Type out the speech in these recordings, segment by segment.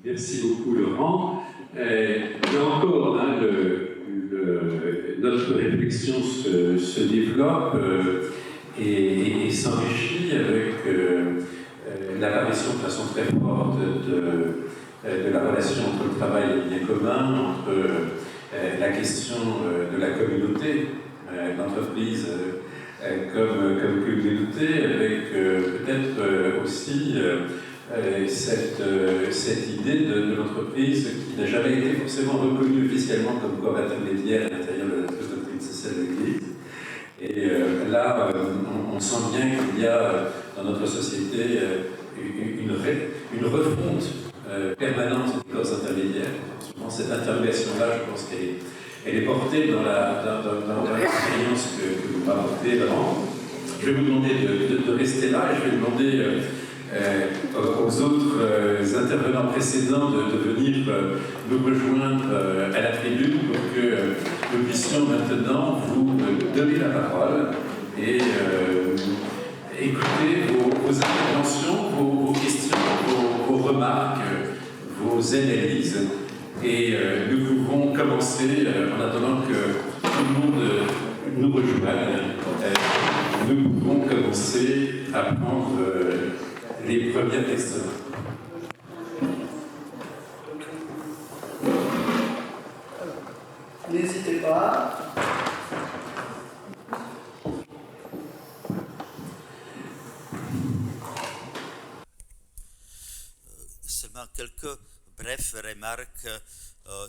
Merci beaucoup, Laurent. Là encore, hein, notre réflexion se développe et s'enrichit avec l'apparition de façon très forte de la relation entre le travail et le bien commun, entre la question de la communauté, l'entreprise comme communauté, avec peut-être aussi cette idée de l'entreprise qui n'a jamais été forcément reconnue officiellement comme corps intermédiaire à l'intérieur de la doctrine sociale de l'Église. Et là, on sent bien qu'il y a dans notre société une refonte permanente des corps intermédiaires. Souvent, cette interrogation-là, je pense qu'elle est portée dans l'expérience que vous m'apportez, Laurent. Je vais vous demander de rester là et je vais demander aux autres intervenants précédents de venir nous rejoindre à la tribune pour que nous puissions maintenant vous donner la parole et écouter vos interventions, vos questions, vos remarques, vos analyses. Et nous pouvons commencer, en attendant que tout le monde nous rejoigne, nous pouvons commencer à prendre les premières questions. N'hésitez pas. Seulement quelques brèves remarques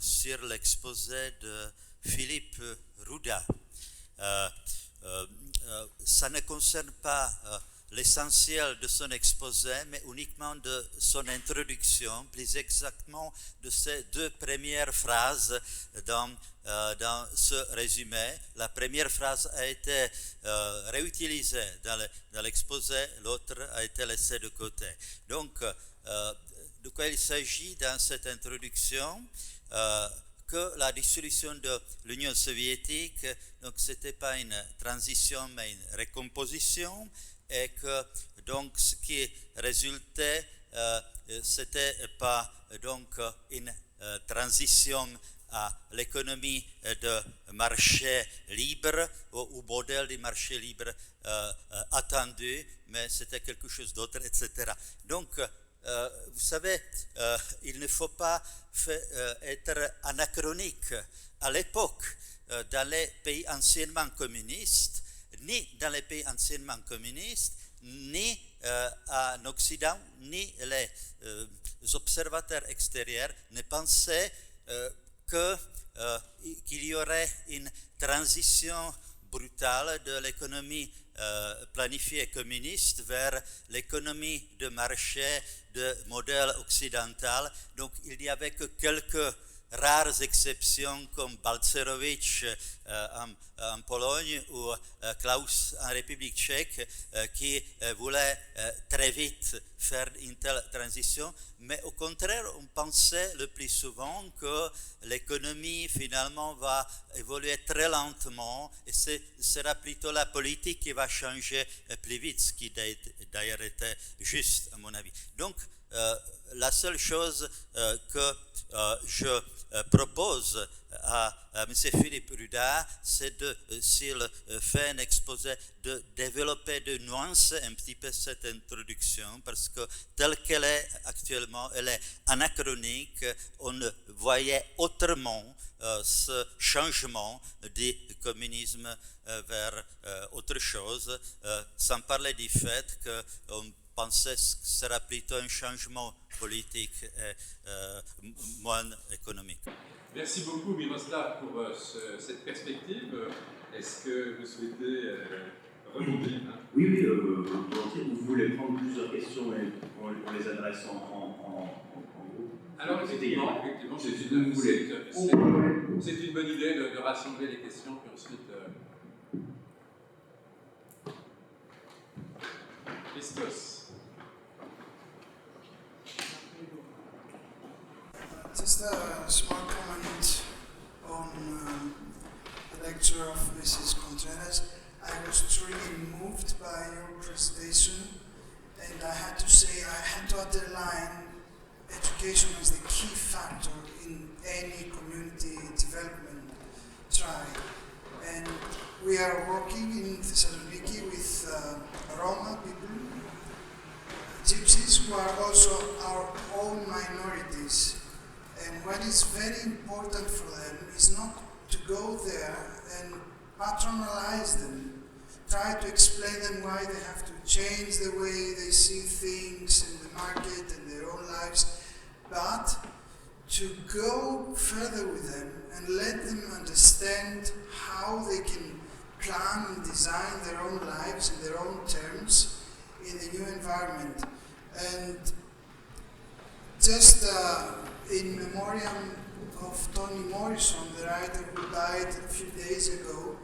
sur l'exposé de Philippe Rouda. Ça ne concerne pas l'essentiel de son exposé, mais uniquement de son introduction, plus exactement de ces deux premières phrases dans ce résumé. La première phrase a été réutilisée dans l'exposé, l'autre a été laissée de côté. Donc, de quoi il s'agit dans cette introduction? Que la dissolution de l'Union soviétique, donc c'était pas une transition mais une recomposition, et que donc ce qui résultait, c'était pas donc une transition à l'économie de marché libre ou modèle de marché libre attendu, mais c'était quelque chose d'autre, etc. Donc, vous savez, il ne faut pas être anachronique. À l'époque, dans les pays anciennement communistes, ni dans les pays anciennement communistes, ni en Occident, ni les observateurs extérieurs ne pensaient qu'il y aurait une transition brutale de l'économie planifiée communiste vers l'économie de marché de modèle occidental. Donc il n'y avait que quelques rares exceptions comme Balcerowicz en Pologne ou Klaus en République tchèque qui voulaient très vite faire une telle transition, mais au contraire on pensait le plus souvent que l'économie finalement va évoluer très lentement et ce sera plutôt la politique qui va changer plus vite, ce qui d'ailleurs était juste à mon avis. Donc la seule chose que je propose à M. Philippe Rouda, c'est s'il fait un exposé, de développer de nuances un petit peu cette introduction, parce que telle qu'elle est actuellement, elle est anachronique. On voyait autrement ce changement du communisme vers autre chose, sans parler du fait qu'on pensait que ce sera plutôt un changement politique et moins économique. Merci beaucoup, Miroslav, pour cette perspective. Est-ce que vous souhaitez rebondir? Oui, volontiers. Vous voulez prendre plusieurs questions et on les adresse en groupe? Alors, effectivement c'est une bonne idée de rassembler les questions, puis ensuite... Christos. Just a small comment on the lecture of Mrs. Contreras. I was truly moved by your presentation, and I had to say I had to underline education education is the key factor in any community development trial. And we are working in Thessaloniki with Roma people, Gypsies, who are also our own minorities. And what is very important for them is not to go there and patronalize them, try to explain them why they have to change the way they see things in the market and their own lives, but to go further with them and let them understand how they can plan and design their own lives in their own terms in the new environment. And just in memoriam of Toni Morrison, the writer who died a few days ago,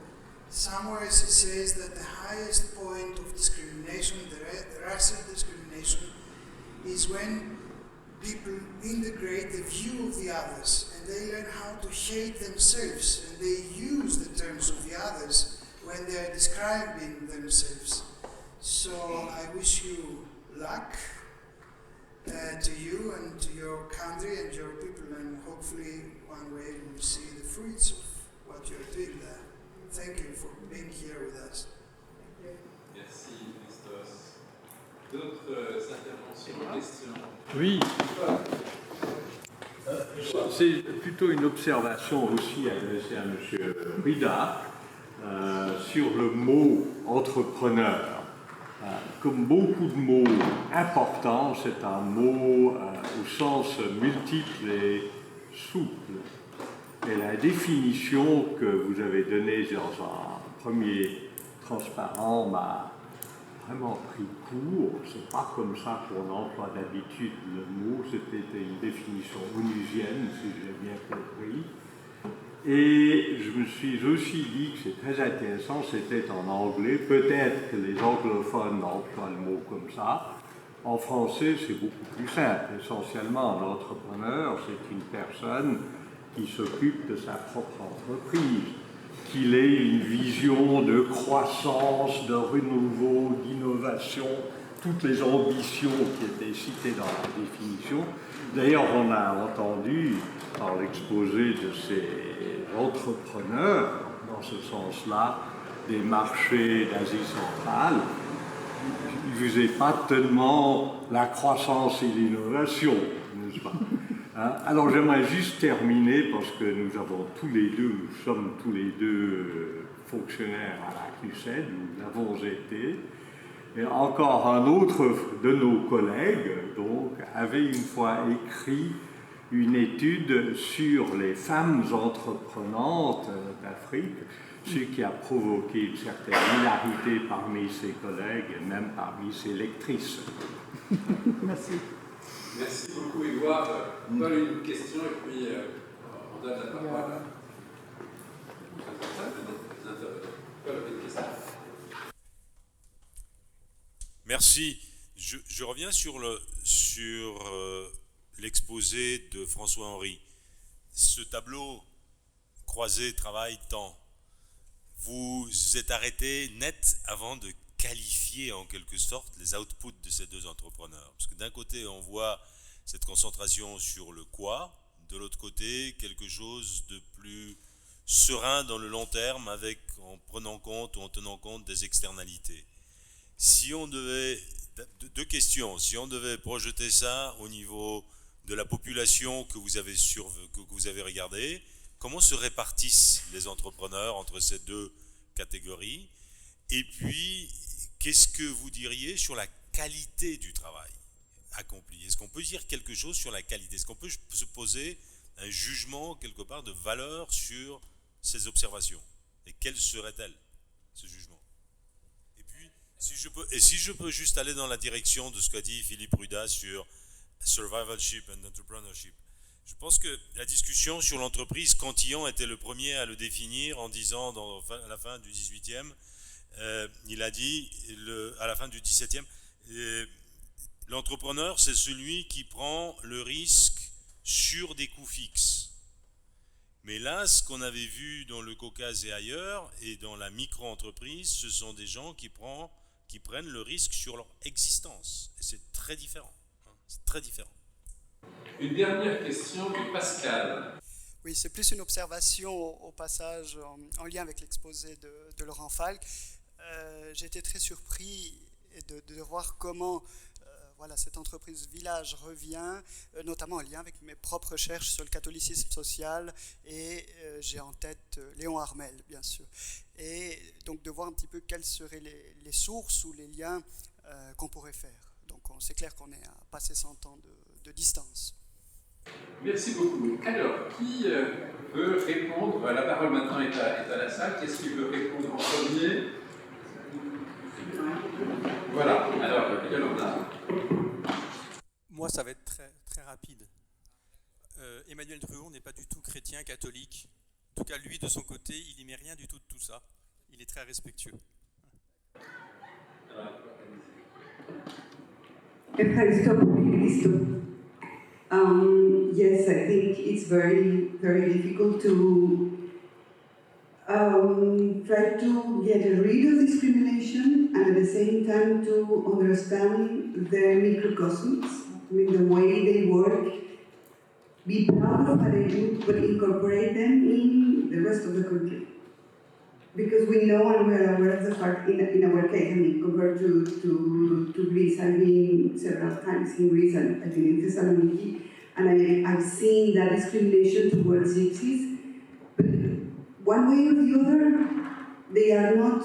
somewhere he says that the highest point of discrimination, the racial discrimination, is when people integrate the view of the others and they learn how to hate themselves and they use the terms of the others when they are describing themselves. So I wish you luck to you and to your country and your people, and hopefully one way we will see the fruits of what you're doing there. Thank you for being here with us. Merci, Christos. D'autres interventions, questions? Oui. C'est plutôt une observation aussi adressée à M. Rida sur le mot entrepreneur. Comme beaucoup de mots importants, c'est un mot au sens multiple et souple. Et la définition que vous avez donnée dans un premier transparent m'a vraiment pris court. C'est pas comme ça qu'on emploie d'habitude le mot. C'était une définition onusienne, si j'ai bien compris. Et je me suis aussi dit que c'est très intéressant, c'était en anglais. Peut-être que les anglophones emploient le mot comme ça. En français, c'est beaucoup plus simple. Essentiellement, un entrepreneur, c'est une personne qui s'occupe de sa propre entreprise, qu'il ait une vision de croissance, de renouveau, d'innovation, toutes les ambitions qui étaient citées dans la définition. D'ailleurs, on a entendu par l'exposé de ces entrepreneurs, dans ce sens-là, des marchés d'Asie centrale. Il ne visait pas tellement la croissance et l'innovation, n'est-ce pas? Alors j'aimerais juste terminer, parce que nous sommes tous les deux fonctionnaires à la CNUSED, nous l'avons été. Et encore un autre de nos collègues donc, avait une fois écrit une étude sur les femmes entreprenantes d'Afrique, ce qui a provoqué une certaine hilarité parmi ses collègues et même parmi ses lectrices. Merci. Merci beaucoup, Édouard. Paul, une question et puis on donne la parole. Paul, une question. Merci. Je reviens sur l'exposé de François-Henri. Ce tableau croisé, travail, temps, vous êtes arrêté net avant de qualifier en quelque sorte les outputs de ces deux entrepreneurs. Parce que d'un côté, on voit cette concentration sur le quoi, de l'autre côté, quelque chose de plus serein dans le long terme en prenant compte ou en tenant compte des externalités. Si on devait, deux questions, si on devait projeter ça au niveau de la population que vous avez regardée, comment se répartissent les entrepreneurs entre ces deux catégories? Et puis, qu'est-ce que vous diriez sur la qualité du travail accompli? Est-ce qu'on peut dire quelque chose sur la qualité? Est-ce qu'on peut se poser un jugement quelque part de valeur sur ces observations? Et quelle serait-elle, ce jugement? Et puis, si je peux juste aller dans la direction de ce qu'a dit Philippe Ruda sur survivalship and entrepreneurship. Je pense que la discussion sur l'entreprise, Cantillon était le premier à le définir en disant à la fin du 18e, il a dit à la fin du 17e, l'entrepreneur c'est celui qui prend le risque sur des coûts fixes. Mais là, ce qu'on avait vu dans le Caucase et ailleurs, et dans la micro-entreprise, ce sont des gens qui prennent le risque sur leur existence. Et c'est très différent. C'est très différent. Une dernière question de Pascal. Oui, c'est plus une observation au passage en lien avec l'exposé de Laurent Falck. J'ai été très surpris de voir comment voilà, cette entreprise Village revient, notamment en lien avec mes propres recherches sur le catholicisme social, et j'ai en tête Léon Harmel, bien sûr. Et donc de voir un petit peu quelles seraient les sources ou les liens qu'on pourrait faire. Donc c'est clair qu'on est à passer 100 ans de distance. Merci beaucoup. Alors, qui veut répondre? La parole maintenant est à la salle. Qu'est-ce qui veut répondre en premier? Voilà. Alors, Yolanda. Moi, ça va être très, très rapide. Emmanuel Druon n'est pas du tout chrétien, catholique. En tout cas, lui, de son côté, il n'y met rien du tout de tout ça. Il est très respectueux. Yes, I think it's very, very difficult to try to get rid of discrimination and at the same time to understand their microcosms, I mean, the way they work, be proud of what they do, but incorporate them in the rest of the country. Because we know and we are aware of the fact, in our case, I mean, compared to Greece, I've been several times in Greece and I've been in Thessaloniki, and I've seen that discrimination towards gypsies. But one way or the other, they are not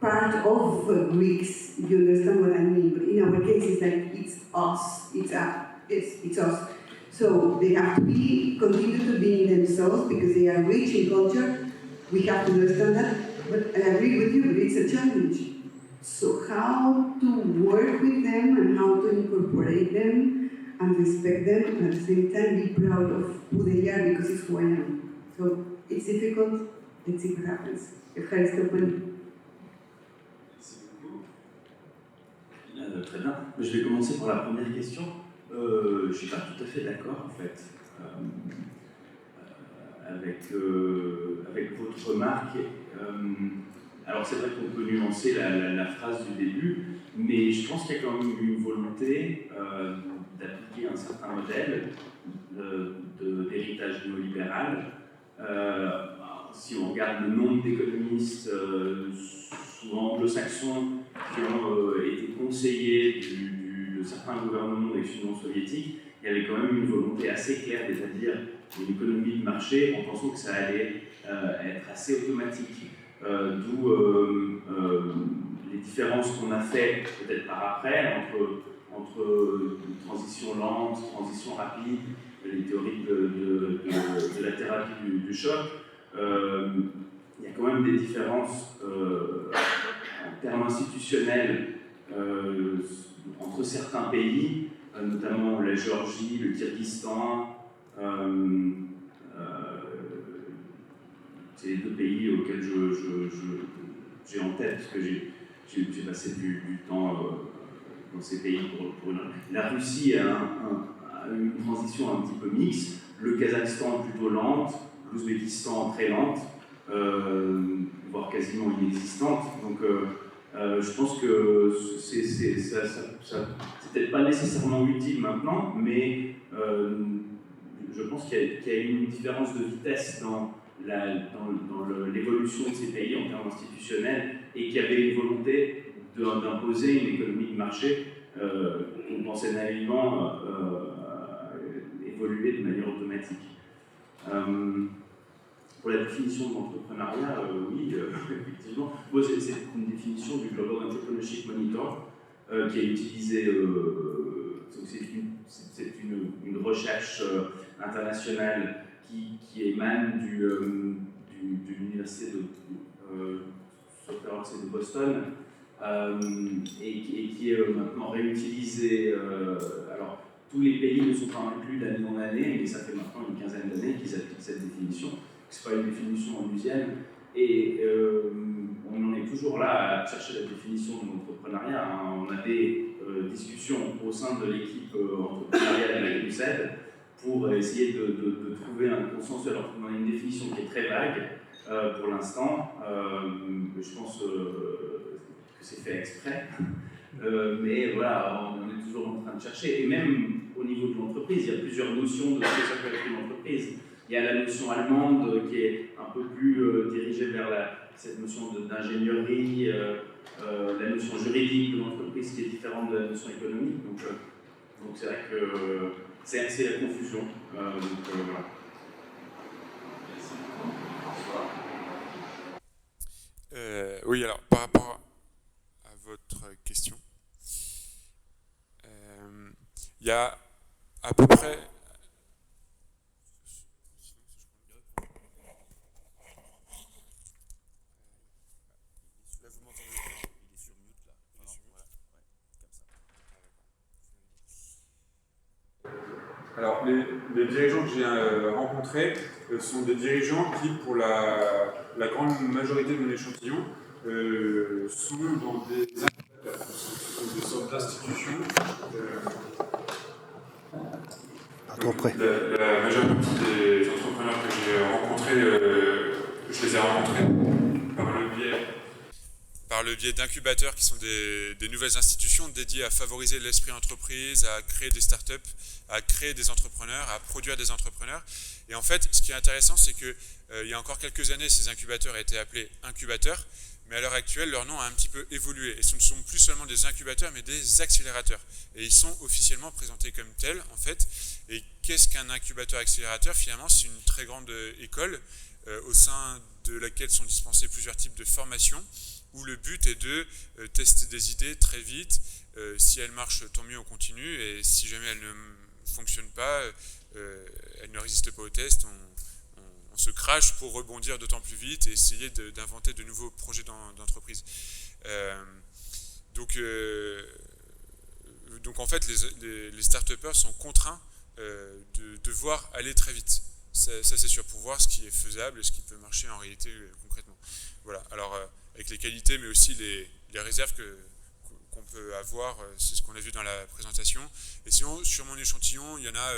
part of Greeks, you understand what I mean? But in our case, it's like, it's us, it's us. So they have to continue to be themselves because they are rich in culture. We have to understand that, but I agree with you, but it's a challenge. So how to work with them and how to incorporate them and respect them, and at the same time be proud of who they are because it's who I am. So it's difficult, let's see what happens. Ευχαριστώ πολύ. Merci beaucoup. Très bien. Je vais commencer par la première question. Je ne suis pas tout à fait d'accord en fait. Avec votre remarque. Alors c'est vrai qu'on peut nuancer la phrase du début, mais je pense qu'il y a quand même une volonté d'appliquer un certain modèle d'héritage néolibéral. Si on regarde le nombre d'économistes, souvent anglo-saxons, qui ont été conseillers de certains gouvernements d'ex-Union soviétique, il y avait quand même une volonté assez claire d'établir une économie de marché en pensant que ça allait être assez automatique. D'où les différences qu'on a fait peut-être par après entre transition lente, transition rapide, les théories de la thérapie du choc. Il y a quand même des différences en termes institutionnels entre certains pays, notamment la Géorgie, le Kyrgyzstan. C'est les deux pays auxquels j'ai en tête, parce que j'ai passé du temps dans ces pays pour une... La Russie a une transition un petit peu mixte, le Kazakhstan plutôt lente, l'Ouzbékistan très lente, voire quasiment inexistante. Donc je pense que c'est peut-être pas nécessairement utile maintenant, mais je pense qu'il y a une différence de vitesse dans l'évolution de ces pays en termes institutionnels et qu'il y avait une volonté d'imposer une économie de marché qu'on pensait naïvement évoluer de manière automatique. Pour la définition de l'entrepreneuriat, oui, effectivement. Moi, c'est une définition du Global Entrepreneurship Monitor qui est utilisée. C'est une recherche internationale qui émane de l'université de Boston et qui est maintenant réutilisée. Alors, tous les pays ne sont pas inclus d'année en année, mais ça fait maintenant une quinzaine d'années qu'ils appliquent cette définition. Ce n'est pas une définition onusienne. Et on en est toujours là à chercher la définition de l'entrepreneuriat. On a des discussions au sein de l'équipe entrepreneuriale de la GNUSED pour essayer de trouver un consensus. Alors, on a une définition qui est très vague pour l'instant. Je pense que c'est fait exprès. Mais voilà, on est toujours en train de chercher. Et même au niveau de l'entreprise. Il y a plusieurs notions de ce que ça peut être une entreprise. Il y a la notion allemande qui est un peu plus dirigée vers cette notion d'ingénierie, la notion juridique de l'entreprise qui est différente de la notion économique. Donc c'est vrai que c'est la confusion. Voilà. Oui, alors par rapport à votre question, il y a à peu près... Là, vous m'entendez? Il est sur mute, là. Il est sur mute. Voilà. Ouais, comme ça. Alors, les dirigeants que j'ai rencontrés sont des dirigeants qui, pour la grande majorité de mon échantillon, sont dans des incubateurs, des sortes d'institutions. La majeure partie des entrepreneurs que j'ai rencontrés, je les ai rencontrés par le biais d'incubateurs qui sont des nouvelles institutions dédiées à favoriser l'esprit entreprise, à créer des startups, à créer des entrepreneurs, à produire des entrepreneurs. Et en fait, ce qui est intéressant, c'est que il y a encore quelques années, ces incubateurs étaient appelés incubateurs, mais à l'heure actuelle, leur nom a un petit peu évolué. Et ce ne sont plus seulement des incubateurs, mais des accélérateurs. Et ils sont officiellement présentés comme tels, en fait. Et qu'est-ce qu'un incubateur-accélérateur? Finalement, c'est une très grande école au sein de laquelle sont dispensés plusieurs types de formations, où le but est de tester des idées très vite. Si elles marchent, tant mieux, on continue. Et si jamais elles ne fonctionnent pas, elles ne résistent pas au test, on se crache pour rebondir d'autant plus vite et essayer d'inventer de nouveaux projets d'entreprise. Donc en fait, les start-upers sont contraints de devoir aller très vite. Ça c'est sûr, pour voir ce qui est faisable et ce qui peut marcher en réalité concrètement. Voilà, alors avec les qualités mais aussi les réserves qu'on peut avoir, c'est ce qu'on a vu dans la présentation. Et sinon, sur mon échantillon, il y en a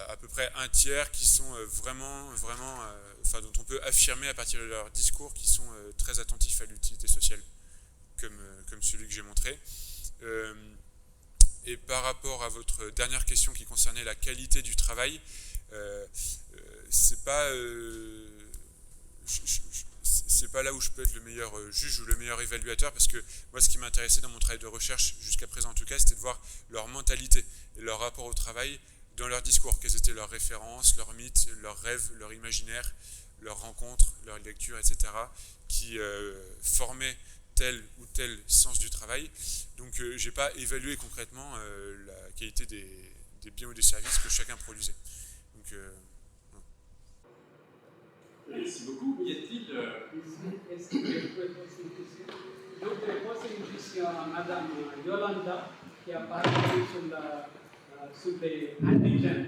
à peu près un tiers qui sont vraiment, enfin, dont on peut affirmer à partir de leur discours qu'ils sont très attentifs à l'utilité sociale, comme celui que j'ai montré. Et par rapport à votre dernière question qui concernait la qualité du travail, c'est pas là où je peux être le meilleur juge ou le meilleur évaluateur, parce que moi, ce qui m'intéressait dans mon travail de recherche, jusqu'à présent en tout cas, c'était de voir leur mentalité et leur rapport au travail dans leur discours, quelles étaient leurs références, leurs mythes, leurs rêves, leur imaginaire, leurs rencontres, leurs lectures, etc., qui formaient tel ou tel sens du travail. Donc je n'ai pas évalué concrètement la qualité des biens ou des services que chacun produisait. Donc, Merci beaucoup. Y a-t-il... Est-ce que je peux poser une question? Donc, je pose une question à Madame Yolanda, qui a parlé sur les indigènes.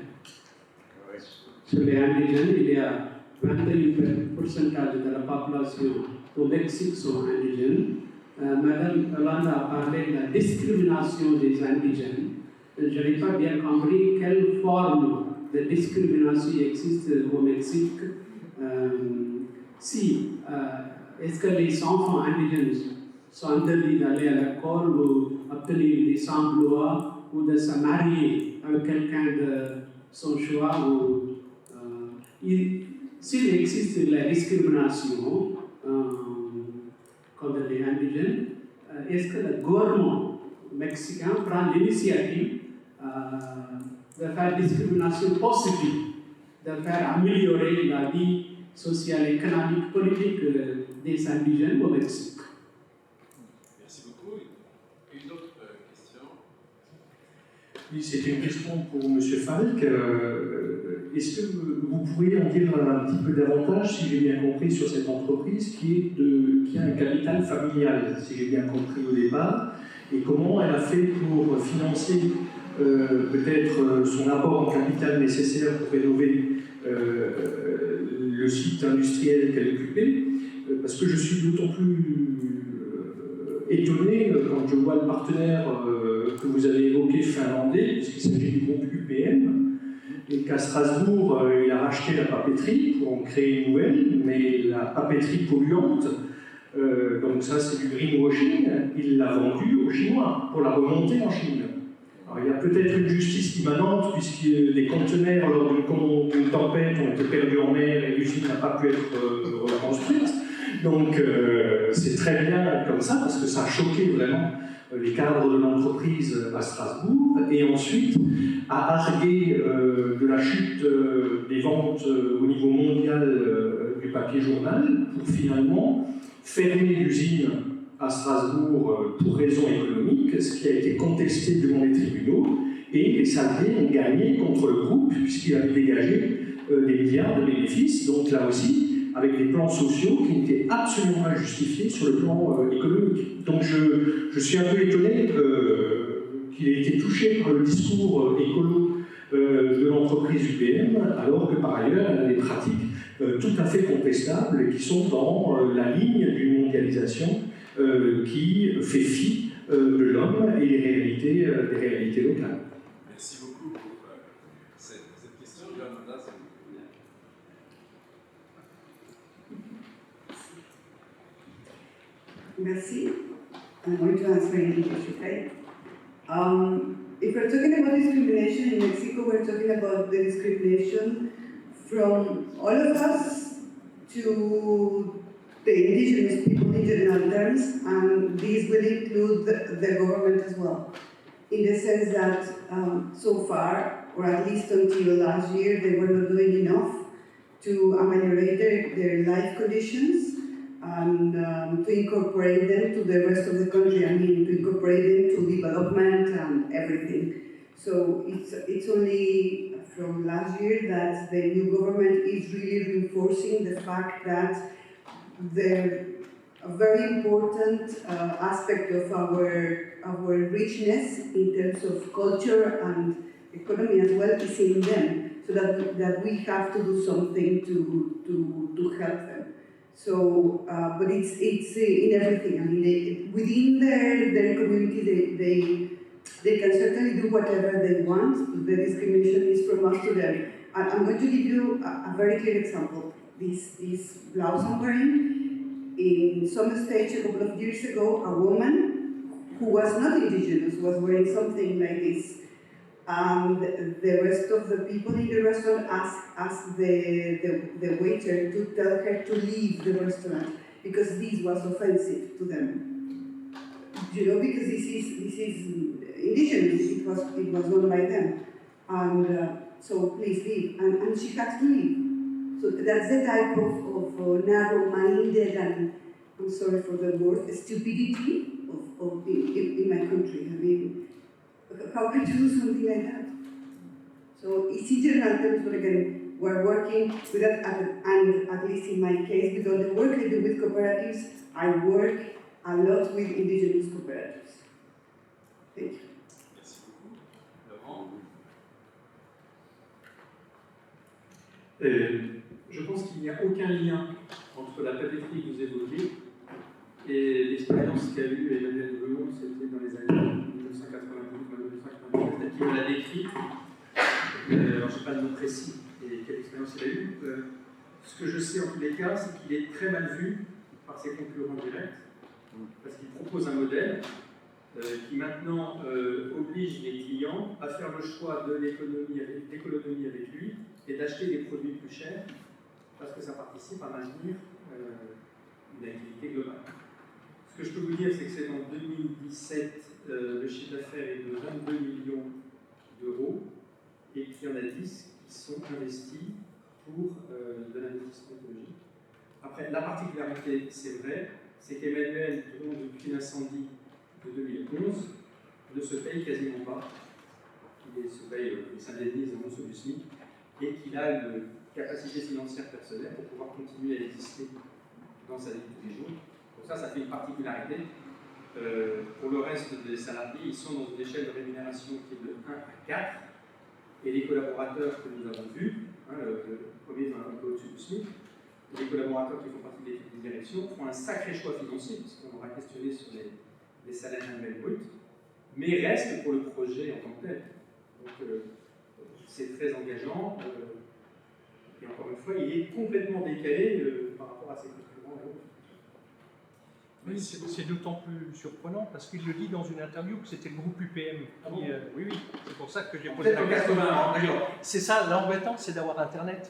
Sur les indigènes, il y a 21% de la population au Mexique sont indigènes. Madame Yolanda a parlé de la discrimination des indigènes. Je n'ai pas bien compris quelle forme de discrimination existe au Mexique. Est-ce que les enfants indigènes sont interdits d'aller à l'école ou obtenir des emplois ou de se marier avec quelqu'un de son choix s'il existe la discrimination contre les indigènes, est-ce que le gouvernement mexicain prend l'initiative de faire discrimination positive, de faire améliorer la vie sociale, économique, politique des indigènes au Mexique? Merci beaucoup. Une autre question? Oui, c'est une question pour M. Falk. Est-ce que vous pourriez en dire un petit peu davantage, si j'ai bien compris, sur cette entreprise qui a un capital familial, si j'ai bien compris au départ, et comment elle a fait pour financer peut-être son apport en capital nécessaire pour rénover le site industriel qu'elle occupait, parce que je suis d'autant plus étonné quand je vois le partenaire que vous avez évoqué finlandais, puisqu'il s'agit du groupe UPM, et qu'à Strasbourg, il a racheté la papeterie pour en créer une nouvelle, mais la papeterie polluante, donc ça c'est du greenwashing, il l'a vendue aux Chinois pour la remonter en Chine. Alors, il y a peut-être une justice immanente, puisque les conteneurs, lors d'une tempête, ont été perdus en mer et l'usine n'a pas pu être reconstruite. Donc, c'est très bien comme ça, parce que ça a choqué vraiment les cadres de l'entreprise à Strasbourg, et ensuite a argué de la chute des ventes au niveau mondial du papier journal pour finalement fermer l'usine à Strasbourg pour raisons économiques, ce qui a été contesté devant les tribunaux, et les salariés ont gagné contre le groupe puisqu'il avait dégagé des milliards de bénéfices, donc là aussi avec des plans sociaux qui n'étaient absolument pas justifiés sur le plan économique. Donc je suis un peu étonné qu'il ait été touché par le discours écolo de l'entreprise UPM, alors que par ailleurs elle a des pratiques tout à fait contestables et qui sont dans la ligne d'une mondialisation qui fait fi de l'homme et des réalités locales. Merci beaucoup pour cette question. Yolanda, c'est Merci. I'm going to answer in English, okay? If we're talking about discrimination in Mexico, we're talking about the discrimination from all of us to the indigenous people in general terms, and this will include the government as well. In the sense that so far, or at least until last year, they were not doing enough to ameliorate their life conditions and to incorporate them to the rest of the country. I mean, to incorporate them to development and everything. So it's only from last year that the new government is really reinforcing the fact that a very important aspect of our richness in terms of culture and economy as well is in them. So that we have to do something to help them. So, but it's in everything. I mean, within their community, they can certainly do whatever they want. The discrimination is from us to them. I'm going to give you a very clear example. This blouse I'm wearing, in some stage a couple of years ago, a woman who was not indigenous was wearing something like this. And the rest of the people in the restaurant asked the waiter to tell her to leave the restaurant because this was offensive to them. You know, because this is indigenous. It was done by them, and so please leave. And she had to leave. So that's the type of narrow-minded and, I'm sorry for the word, stupidity in my country. I mean, how can you do something like that? So it's in general terms, but again, we're working with that, and at least in my case, with all the work I do with cooperatives, I work a lot with indigenous cooperatives. Thank you. Merci beaucoup. Laurent? Je pense qu'il n'y a aucun lien entre la papeterie que vous évoquez et l'expérience qu'a eue Emmanuel Brumont, c'était dans les années 1998-1999, tel qu'il l'a décrit. Alors, je n'ai pas de nom précis et quelle expérience il a eue. Ce que je sais en tous les cas, c'est qu'il est très mal vu par ses concurrents directs, parce qu'il propose un modèle qui maintenant oblige les clients à faire le choix de l'économie avec lui et d'acheter des produits plus chers, parce que ça participe à maintenir une activité globale. Ce que je peux vous dire, c'est que c'est en 2017, le chiffre d'affaires est de 22 millions d'euros et qu'il y en a 10 qui sont investis pour de l'investissement écologique. Après, la particularité, c'est vrai, c'est qu'Emmanuel, depuis l'incendie de 2011, ne se paye quasiment pas. Il s'indemnise en dessous du SMIC et qu'il a une capacité financière personnelle pour pouvoir continuer à exister dans sa vie de tous les jours. Donc ça fait une particularité. Pour le reste des salariés, ils sont dans une échelle de rémunération qui est de 1 à 4. Et les collaborateurs que nous avons vus, le premier est un peu au-dessus du SMIC, les collaborateurs qui font partie de l'équipe de direction font un sacré choix financier, puisqu'on aura questionné sur les salaires annuels bruts, mais restent pour le projet en tant que tel. Donc c'est très engageant. Et encore une fois, il est complètement décalé par rapport à ses concurrents et autres. Oui, c'est d'autant plus surprenant parce qu'il le dit dans une interview que c'était le groupe UPM. Oui, oui, c'est pour ça que j'ai posé la question. C'est ça, l'embêtant, c'est d'avoir Internet.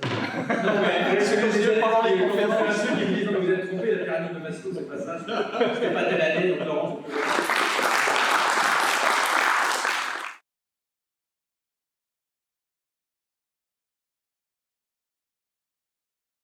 C'est pendant les conférences. Ceux qui me disent que vous êtes trompé, la pyramide de Maslow, c'est pas ça. C'était pas